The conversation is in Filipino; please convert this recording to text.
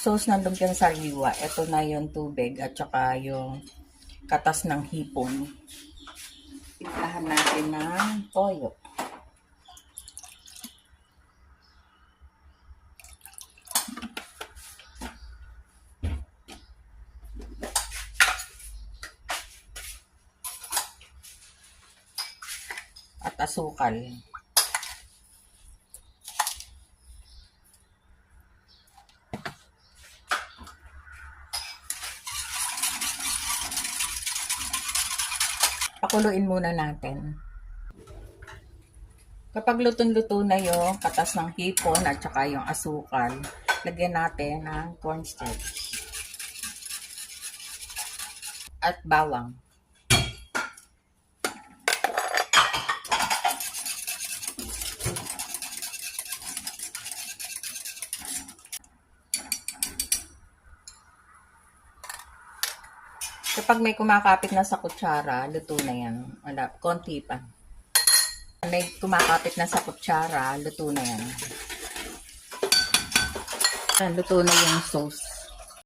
sauce ng lumpiang sariwa. Ito na yung tubig at saka yung katas ng hipon. Timplahan natin ng toyo. At asukal. Pakuluin muna natin. Kapag lutong-luto na yung katas ng hipon at saka yung asukal, lagyan natin ng cornstarch at bawang. Kapag may kumakapit na sa kutsara, luto na yan. Wala, konti pa. May kumakapit na sa kutsara, luto na yan. Luto na yung sauce.